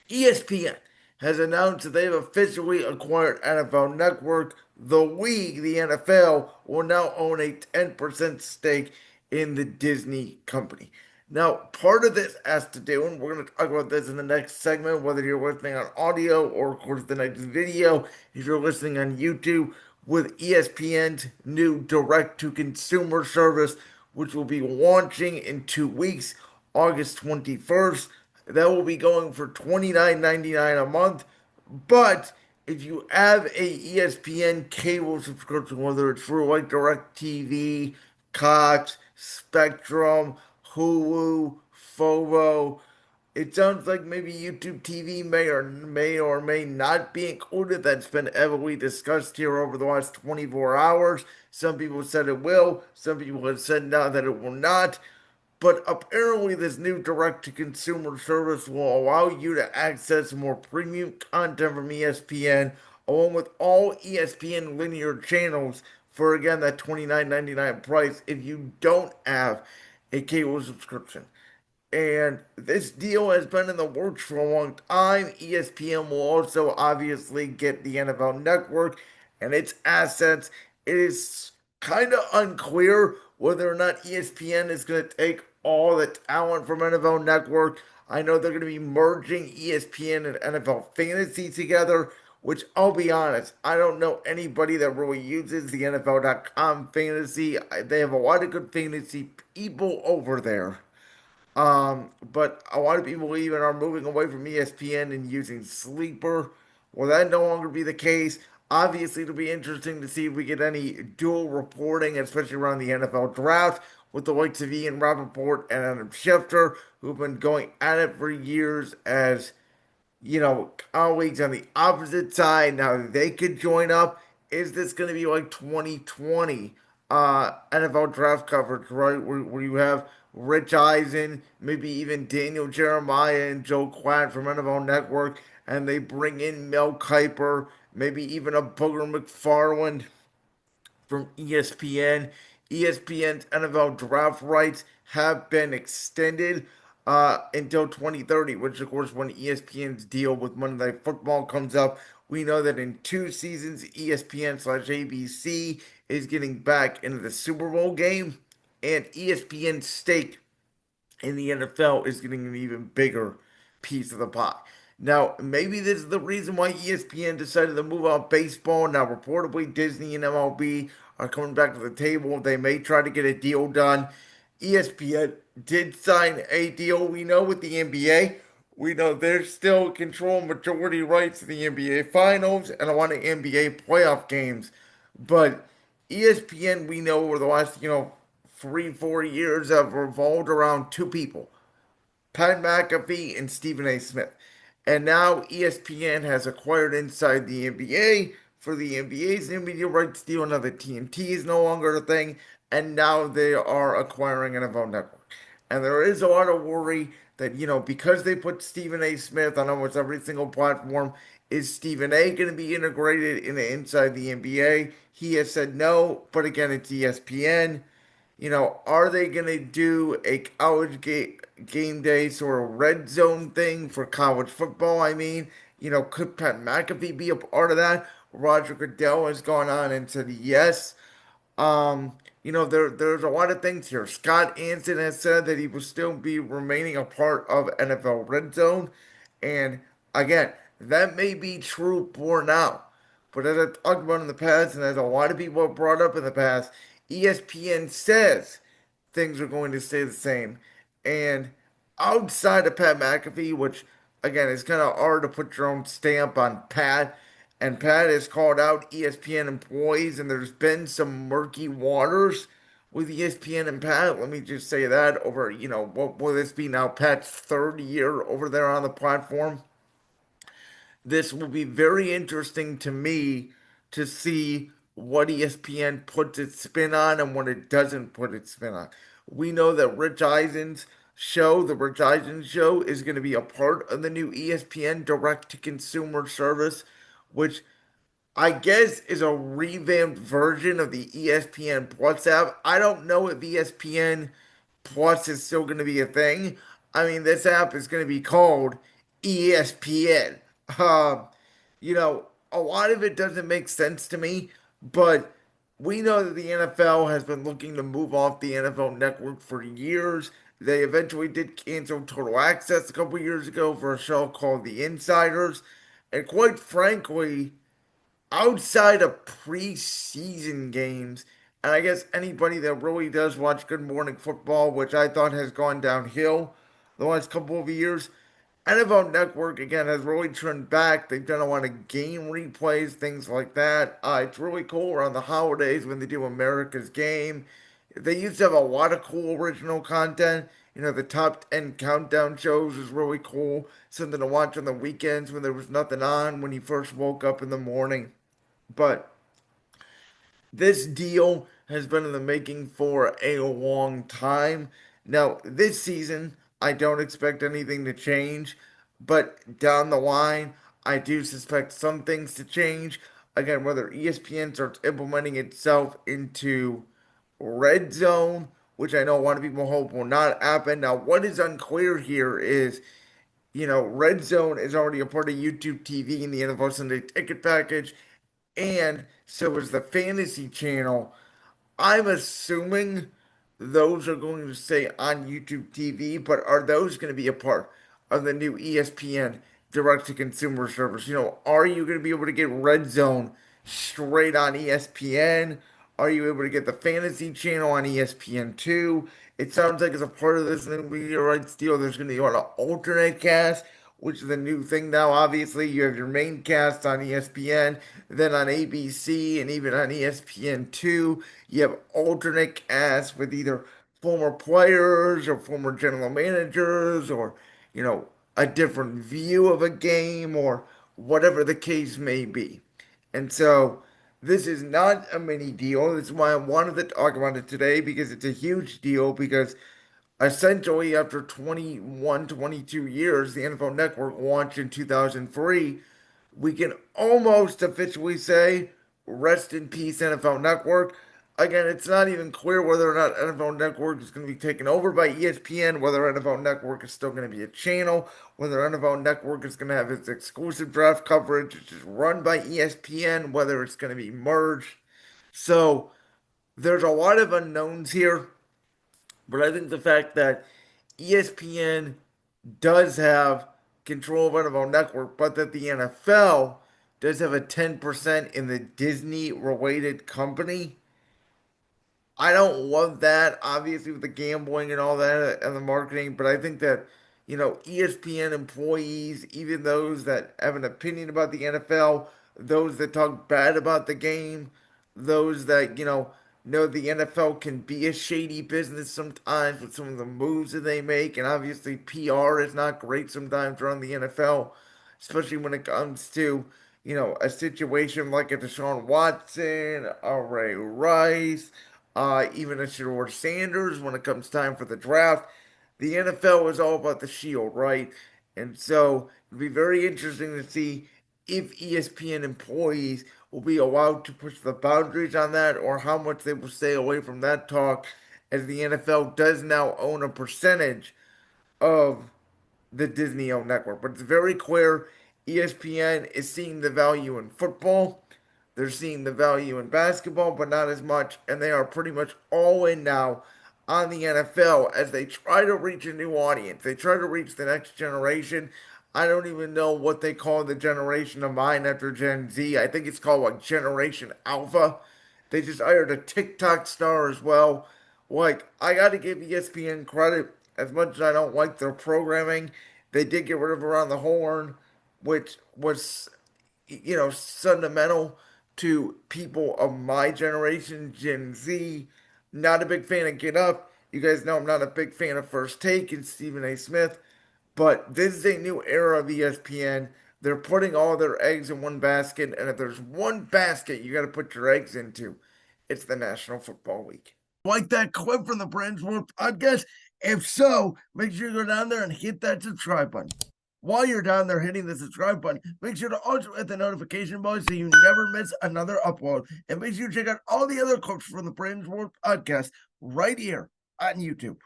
ESPN has announced that they've officially acquired NFL Network. The NFL, will now own a 10% stake in the Disney company. Now, part of this has to do, and we're going to talk about this in the next segment, whether you're listening on audio or, of course, the next video, if you're listening on YouTube, with ESPN's new direct to consumer service, which will be launching in 2 weeks, August 21st. That will be going for $29.99 a month. But if you have a ESPN cable subscription, whether it's through like DirecTV, Cox, Spectrum, Hulu, Fovo, it sounds like maybe YouTube TV may not be included. That's been heavily discussed here over the last 24 hours. Some people said it will. Some people have said now that it will not. But apparently, this new direct to consumer service will allow you to access more premium content from ESPN, along with all ESPN linear channels for again that $29.99 price if you don't have a cable subscription. And this deal has been in the works for a long time. ESPN will also obviously get the NFL network and its assets. It is kind of unclear whether or not ESPN is going to take all the talent from NFL network. I know they're going to be merging ESPN and NFL fantasy together, which I'll be honest, I don't know anybody that really uses the NFL.com fantasy. They have a lot of good fantasy people over there. But a lot of people even are moving away from ESPN and using Sleeper. Will that no longer be the case? Obviously, it'll be interesting to see if we get any dual reporting, especially around the NFL draft, with the likes of Ian Rappaport and Adam Schefter, who've been going at it for years as colleagues on the opposite side. Now they could join up. Is this going to be like 2020 NFL draft coverage, right? Where you have Rich Eisen, maybe even Daniel Jeremiah and Joe Klatt from NFL Network, and they bring in Mel Kiper, maybe even a Booger McFarland from ESPN. ESPN's NFL draft rights have been extended until 2030, which, of course, when ESPN's deal with Monday Night Football comes up, we know that in 2 seasons, ESPN/ABC is getting back into the Super Bowl game, and ESPN's stake in the NFL is getting an even bigger piece of the pie. Now, maybe this is the reason why ESPN decided to move out baseball. Now, reportedly, Disney and MLB are coming back to the table. They may try to get a deal done. ESPN did sign a deal, we know, with the NBA. We know they're still control majority rights to the NBA Finals and a lot of NBA playoff games. But ESPN, we know, over the last, 3, 4 years have revolved around two people, Pat McAfee and Stephen A. Smith. And now ESPN has acquired inside the NBA for the NBA's new media rights deal. Now the TNT is no longer a thing, and now they are acquiring an NFL network. And there is a lot of worry that, because they put Stephen A. Smith on almost every single platform, is Stephen A. going to be integrated into inside the NBA? He has said no, but again, it's ESPN. Are they going to do a game day sort of red zone thing for college football? I mean, could Pat McAfee be a part of that? Roger Goodell has gone on and said yes. There's a lot of things here. Scott Anson has said that he will still be remaining a part of NFL Red Zone. And again, that may be true for now. But as I talked about in the past, and as a lot of people have brought up in the past, ESPN says things are going to stay the same. And outside of Pat McAfee, which again is kind of hard to put your own stamp on Pat, and Pat has called out ESPN employees, and there's been some murky waters with ESPN and Pat. Let me just say that over, what will this be now? Pat's third year over there on the platform. This will be very interesting to me to see what ESPN puts its spin on and what it doesn't put its spin on. We know that the Rich Eisen show, is going to be a part of the new ESPN direct to consumer service, which I guess is a revamped version of the ESPN Plus app. I don't know if ESPN Plus is still going to be a thing. I mean, this app is going to be called ESPN. Um, a lot of it doesn't make sense to me, but we know that the NFL has been looking to move off the NFL network for years. They eventually did cancel Total Access a couple years ago for a show called The Insiders. And quite frankly, outside of preseason games, and I guess anybody that really does watch Good Morning Football, which I thought has gone downhill the last couple of years, NFL Network again has really turned back. They've done a lot of game replays, things like that. It's really cool around the holidays when they do America's Game. They used to have a lot of cool original content. The top 10 countdown shows was really cool. Something to watch on the weekends when there was nothing on when you first woke up in the morning. But this deal has been in the making for a long time. Now, this season, I don't expect anything to change, but down the line, I do suspect some things to change. Again, whether ESPN starts implementing itself into RedZone, which I know a lot of people hope will not happen. Now, what is unclear here is, Red Zone is already a part of YouTube TV in the NFL Sunday Ticket package, and so is the Fantasy Channel. I'm assuming those are going to stay on YouTube TV, but are those going to be a part of the new ESPN direct to consumer service? Are you going to be able to get Red Zone straight on ESPN? Are you able to get the Fantasy Channel on ESPN2? It sounds like as a part of this new media rights deal, there's going to be a lot of alternate cast, which is a new thing now. Obviously, you have your main cast on ESPN, then on ABC, and even on ESPN2, you have alternate casts with either former players or former general managers or, you know, a different view of a game or whatever the case may be. And so this is not a mini deal. This is why I wanted to talk about it today because it's a huge deal because essentially after 21, 22 years, the NFL Network launched in 2003. We can almost officially say rest in peace NFL Network. Again, it's not even clear whether or not NFL Network is going to be taken over by ESPN, whether NFL Network is still going to be a channel, whether NFL Network is going to have its exclusive draft coverage, which is run by ESPN, whether it's going to be merged. So there's a lot of unknowns here, but I think the fact that ESPN does have control of NFL Network, but that the NFL does have a 10% in the Disney related company. I don't love that, obviously, with the gambling and all that and the marketing, but I think that, ESPN employees, even those that have an opinion about the NFL, those that talk bad about the game, those that, know the NFL can be a shady business sometimes with some of the moves that they make, and obviously PR is not great sometimes around the NFL, especially when it comes to, a situation like a Deshaun Watson, a Ray Rice, even a Shador Sanders when it comes time for the draft. The NFL is all about the shield, right? And so it'll be very interesting to see if ESPN employees will be allowed to push the boundaries on that or how much they will stay away from that talk as the NFL does now own a percentage of the Disney owned network. But it's very clear ESPN is seeing the value in football. They're seeing the value in basketball, but not as much. And they are pretty much all in now on the NFL as they try to reach a new audience. They try to reach the next generation. I don't even know what they call the generation of mine after Gen Z. I think it's called like Generation Alpha. They just hired a TikTok star as well. Like, I got to give ESPN credit. As much as I don't like their programming, they did get rid of Around the Horn, which was, sentimental to people of my generation, Gen Z. Not a big fan of Get Up. You guys know I'm not a big fan of First Take and Stephen A. Smith. But this is a new era of ESPN. They're putting all their eggs in one basket, and if there's one basket you got to put your eggs into, it's the National Football League. Like that clip from the Brands World podcast? If so, make sure you go down there and hit that subscribe button. While you're down there hitting the subscribe button, make sure to also hit the notification bell so you never miss another upload. And make sure you check out all the other clips from the Brands World podcast right here on YouTube.